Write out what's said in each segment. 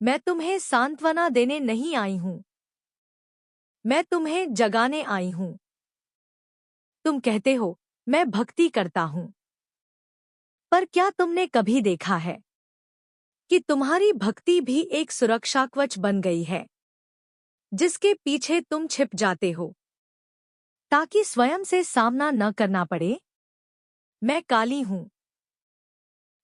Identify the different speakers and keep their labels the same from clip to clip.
Speaker 1: मैं तुम्हें सांत्वना देने नहीं आई हूं, मैं तुम्हें जगाने आई हूं। तुम कहते हो मैं भक्ति करता हूं, पर क्या तुमने कभी देखा है कि तुम्हारी भक्ति भी एक सुरक्षा कवच बन गई है, जिसके पीछे तुम छिप जाते हो ताकि स्वयं से सामना न करना पड़े? मैं काली हूं,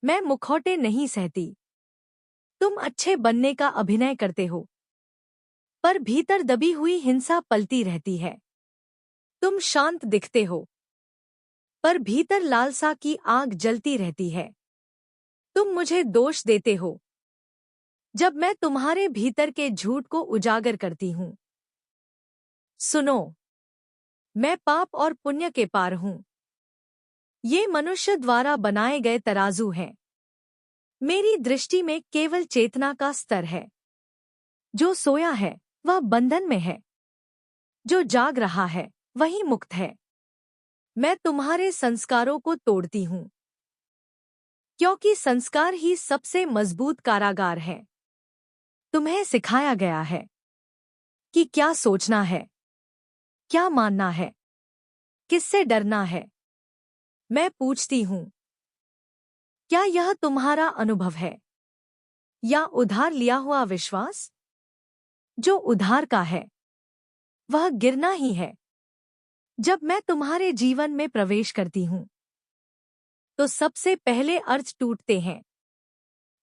Speaker 1: मैं मुखौटे नहीं सहती। तुम अच्छे बनने का अभिनय करते हो, पर भीतर दबी हुई हिंसा पलती रहती है। तुम शांत दिखते हो, पर भीतर लालसा की आग जलती रहती है। तुम मुझे दोष देते हो जब मैं तुम्हारे भीतर के झूठ को उजागर करती हूं। सुनो, मैं पाप और पुण्य के पार हूं। ये मनुष्य द्वारा बनाए गए तराजू हैं। मेरी दृष्टि में केवल चेतना का स्तर है। जो सोया है वह बंधन में है, जो जाग रहा है वही मुक्त है। मैं तुम्हारे संस्कारों को तोड़ती हूं, क्योंकि संस्कार ही सबसे मजबूत कारागार है। तुम्हें सिखाया गया है कि क्या सोचना है, क्या मानना है, किससे डरना है। मैं पूछती हूं, क्या यह तुम्हारा अनुभव है या उधार लिया हुआ विश्वास? जो उधार का है वह गिरना ही है। जब मैं तुम्हारे जीवन में प्रवेश करती हूं तो सबसे पहले अर्थ टूटते हैं।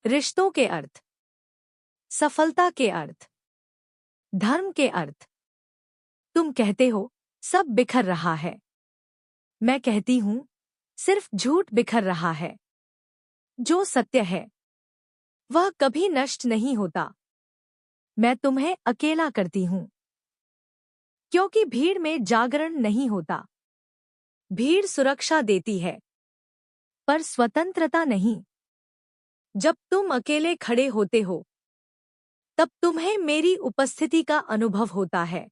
Speaker 1: रिश्तों के अर्थ, सफलता के अर्थ, धर्म के अर्थ। तुम कहते हो सब बिखर रहा है। मैं कहती हूं सिर्फ झूठ बिखर रहा है। जो सत्य है वह कभी नष्ट नहीं होता। मैं तुम्हें अकेला करती हूं, क्योंकि भीड़ में जागरण नहीं होता। भीड़ सुरक्षा देती है, पर स्वतंत्रता नहीं। जब तुम अकेले खड़े होते हो तब तुम्हें मेरी उपस्थिति का अनुभव होता है।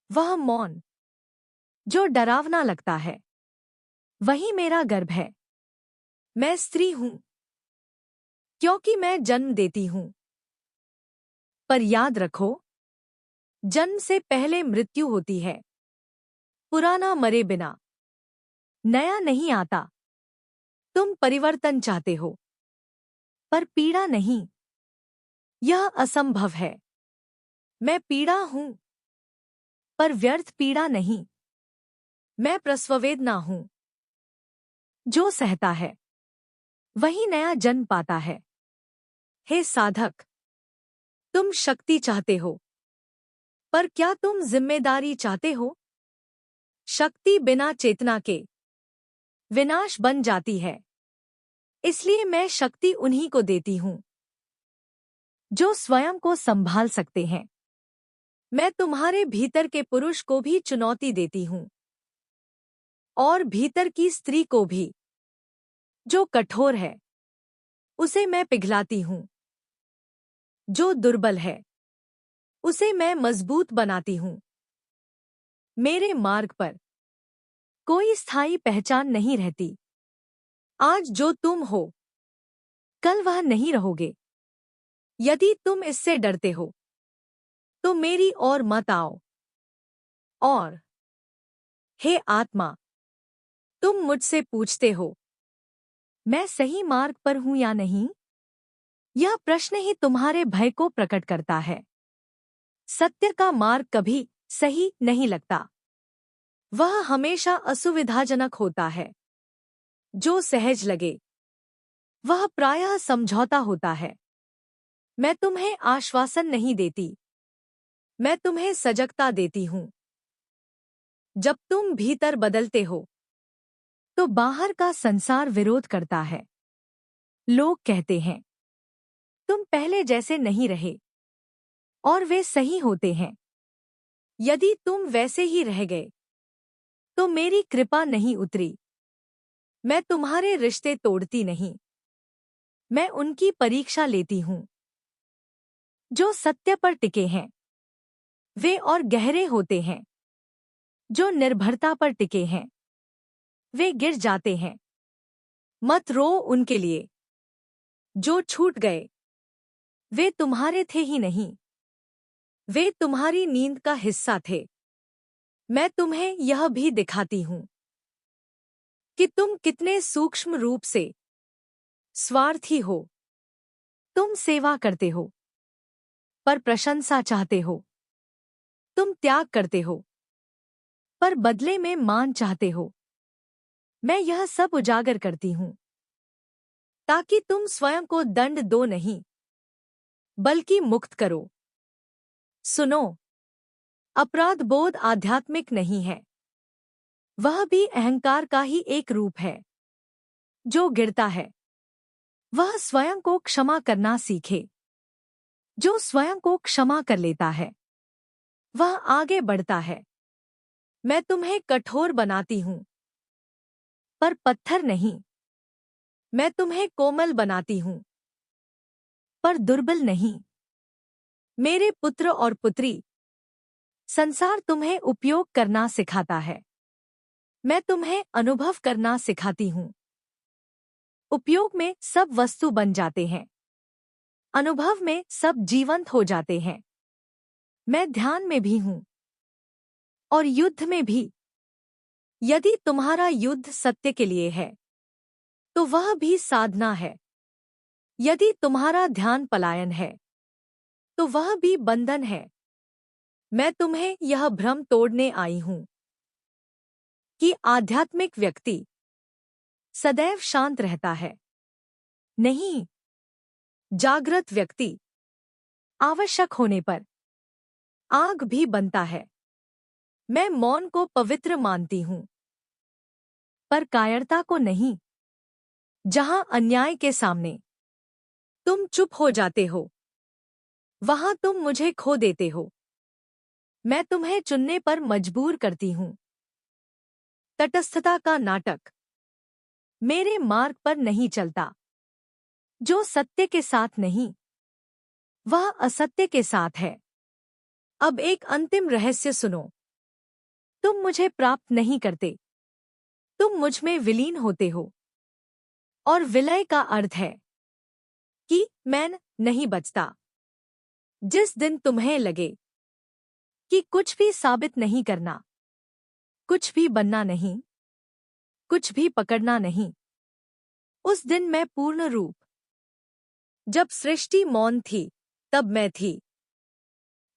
Speaker 1: वह मौन जो डरावना लगता है वही मेरा गर्भ है। मैं स्त्री हूं क्योंकि मैं जन्म देती हूं, पर याद रखो, जन्म से पहले मृत्यु होती है। पुराना मरे बिना नया नहीं आता। तुम परिवर्तन चाहते हो, पर पीड़ा नहीं। यह असंभव है। मैं पीड़ा हूं, पर व्यर्थ पीड़ा नहीं। मैं प्रसववेदना हूं। जो सहता है वही नया जन्म पाता है। हे साधक, तुम शक्ति चाहते हो, पर क्या तुम जिम्मेदारी चाहते हो? शक्ति बिना चेतना के विनाश बन जाती है। इसलिए मैं शक्ति उन्हीं को देती हूं जो स्वयं को संभाल सकते हैं। मैं तुम्हारे भीतर के पुरुष को भी चुनौती देती हूं, और भीतर की स्त्री को भी। जो कठोर है उसे मैं पिघलाती हूं, जो दुर्बल है उसे मैं मजबूत बनाती हूं। मेरे मार्ग पर कोई स्थायी पहचान नहीं रहती। आज जो तुम हो कल वह नहीं रहोगे। यदि तुम इससे डरते हो तो मेरी ओर मत आओ। और हे आत्मा, तुम मुझसे पूछते हो मैं सही मार्ग पर हूं या नहीं? यह प्रश्न ही तुम्हारे भय को प्रकट करता है। सत्य का मार्ग कभी सही नहीं लगता। वह हमेशा असुविधाजनक होता है। जो सहज लगे वह प्रायः समझौता होता है। मैं तुम्हें आश्वासन नहीं देती, मैं तुम्हें सजगता देती हूं। जब तुम भीतर बदलते हो तो बाहर का संसार विरोध करता है। लोग कहते हैं तुम पहले जैसे नहीं रहे, और वे सही होते हैं। यदि तुम वैसे ही रह गए तो मेरी कृपा नहीं उतरी। मैं तुम्हारे रिश्ते तोड़ती नहीं, मैं उनकी परीक्षा लेती हूं। जो सत्य पर टिके हैं वे और गहरे होते हैं। जो निर्भरता पर टिके हैं वे गिर जाते हैं। मत रो उनके लिए जो छूट गए, वे तुम्हारे थे ही नहीं, वे तुम्हारी नींद का हिस्सा थे। मैं तुम्हें यह भी दिखाती हूं कि तुम कितने सूक्ष्म रूप से स्वार्थी हो। तुम सेवा करते हो, पर प्रशंसा चाहते हो। तुम त्याग करते हो, पर बदले में मान चाहते हो। मैं यह सब उजागर करती हूं ताकि तुम स्वयं को दंड दो नहीं, बल्कि मुक्त करो। सुनो, अपराध बोध आध्यात्मिक नहीं है, वह भी अहंकार का ही एक रूप है। जो गिरता है वह स्वयं को क्षमा करना सीखे। जो स्वयं को क्षमा कर लेता है वह आगे बढ़ता है। मैं तुम्हें कठोर बनाती हूं, पर पत्थर नहीं। मैं तुम्हें कोमल बनाती हूं, पर दुर्बल नहीं। मेरे पुत्र और पुत्री, संसार तुम्हें उपयोग करना सिखाता है। मैं तुम्हें अनुभव करना सिखाती हूं। उपयोग में सब वस्तु बन जाते हैं, अनुभव में सब जीवंत हो जाते हैं। मैं ध्यान में भी हूं और युद्ध में भी। यदि तुम्हारा युद्ध सत्य के लिए है तो वह भी साधना है। यदि तुम्हारा ध्यान पलायन है तो वह भी बंधन है। मैं तुम्हें यह भ्रम तोड़ने आई हूं कि आध्यात्मिक व्यक्ति सदैव शांत रहता है। नहीं, जागृत व्यक्ति आवश्यक होने पर आग भी बनता है। मैं मौन को पवित्र मानती हूं, पर कायरता को नहीं। जहां अन्याय के सामने तुम चुप हो जाते हो, वहां तुम मुझे खो देते हो। मैं तुम्हें चुनने पर मजबूर करती हूं। तटस्थता का नाटक मेरे मार्ग पर नहीं चलता। जो सत्य के साथ नहीं, वह असत्य के साथ है। अब एक अंतिम रहस्य सुनो। तुम मुझे प्राप्त नहीं करते, तुम मुझ में विलीन होते हो। और विलय का अर्थ है कि मैं नहीं बचता। जिस दिन तुम्हें लगे कि कुछ भी साबित नहीं करना, कुछ भी बनना नहीं, कुछ भी पकड़ना नहीं, उस दिन मैं पूर्ण रूप। जब सृष्टि मौन थी तब मैं थी।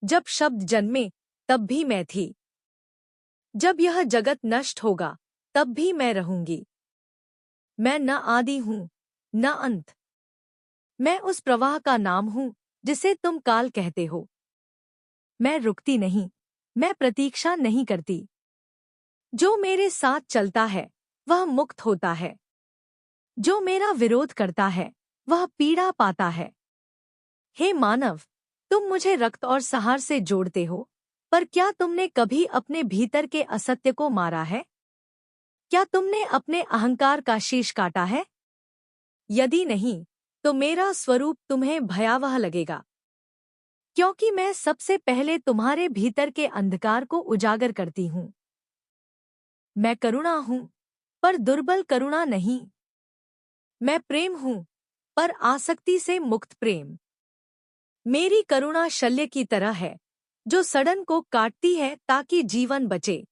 Speaker 1: जब शब्द जन्मे तब भी मैं थी। जब यह जगत नष्ट होगा तब भी मैं रहूंगी। मैं न आदि हूं न अंत। मैं उस प्रवाह का नाम हूं जिसे तुम काल कहते हो। मैं रुकती नहीं, मैं प्रतीक्षा नहीं करती। जो मेरे साथ चलता है वह मुक्त होता है। जो मेरा विरोध करता है वह पीड़ा पाता है। हे मानव, तुम मुझे रक्त और सहार से जोड़ते हो, पर क्या तुमने कभी अपने भीतर के असत्य को मारा है? क्या तुमने अपने अहंकार का शीश काटा है? यदि नहीं, तो मेरा स्वरूप तुम्हें भयावह लगेगा, क्योंकि मैं सबसे पहले तुम्हारे भीतर के अंधकार को उजागर करती हूं। मैं करुणा हूं, पर दुर्बल करुणा नहीं। मैं प्रेम हूं, पर आसक्ति से मुक्त प्रेम। मेरी करुणा शल्य की तरह है, जो सड़न को काटती है ताकि जीवन बचे।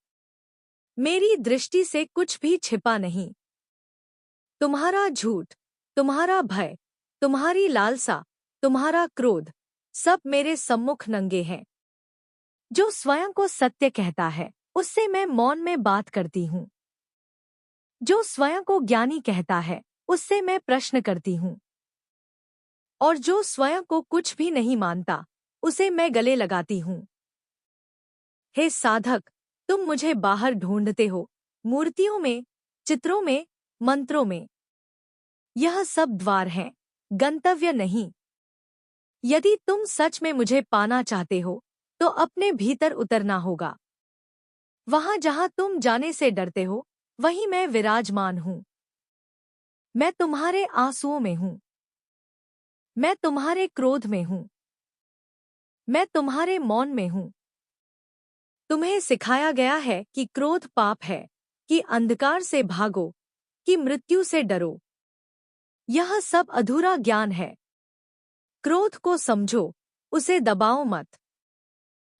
Speaker 1: मेरी दृष्टि से कुछ भी छिपा नहीं। तुम्हारा झूठ, तुम्हारा भय, तुम्हारी लालसा, तुम्हारा क्रोध, सब मेरे सम्मुख नंगे हैं। जो स्वयं को सत्य कहता है उससे मैं मौन में बात करती हूँ। जो स्वयं को ज्ञानी कहता है उससे मैं प्रश्न करती हूँ। और जो स्वयं को कुछ भी नहीं मानता उसे मैं गले लगाती हूँ। हे साधक, तुम मुझे बाहर ढूंढते हो, मूर्तियों में, चित्रों में, मंत्रों में। यह सब द्वार हैं, गंतव्य नहीं। यदि तुम सच में मुझे पाना चाहते हो तो अपने भीतर उतरना होगा। वहां जहां तुम जाने से डरते हो वहीं मैं विराजमान हूं। मैं तुम्हारे आंसुओं में हूं। मैं तुम्हारे क्रोध में हूं। मैं तुम्हारे मौन में हूं। तुम्हें सिखाया गया है कि क्रोध पाप है, कि अंधकार से भागो, कि मृत्यु से डरो। यह सब अधूरा ज्ञान है। क्रोध को समझो, उसे दबाओ मत।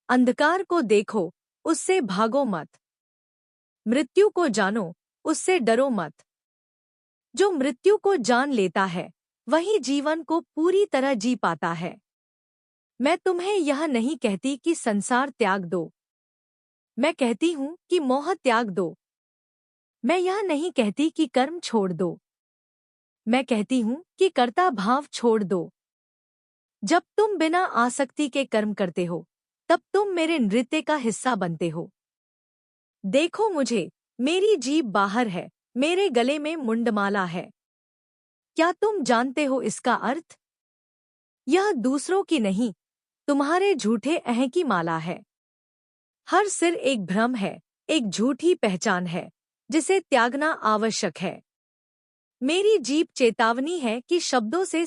Speaker 1: अंधकार को देखो, उससे भागो मत। मृत्यु को जानो, उससे डरो मत। जो मृत्यु को जान लेता है वही जीवन को पूरी तरह जी पाता है। मैं तुम्हें यह नहीं कहती कि संसार त्याग दो, मैं कहती हूं कि मोह त्याग दो। मैं यह नहीं कहती कि कर्म छोड़ दो, मैं कहती हूं कि कर्ता भाव छोड़ दो। जब तुम बिना आसक्ति के कर्म करते हो तब तुम मेरे नृत्य का हिस्सा बनते हो। देखो मुझे, मेरी जीभ बाहर है, मेरे गले में मुंडमाला है। क्या तुम जानते हो इसका अर्थ? यह दूसरों की नहीं, तुम्हारे झूठे अहं की माला है। हर सिर एक भ्रम है, एक झूठी पहचान है, जिसे त्यागना आवश्यक है। मेरी जीभ चेतावनी है कि शब्दों से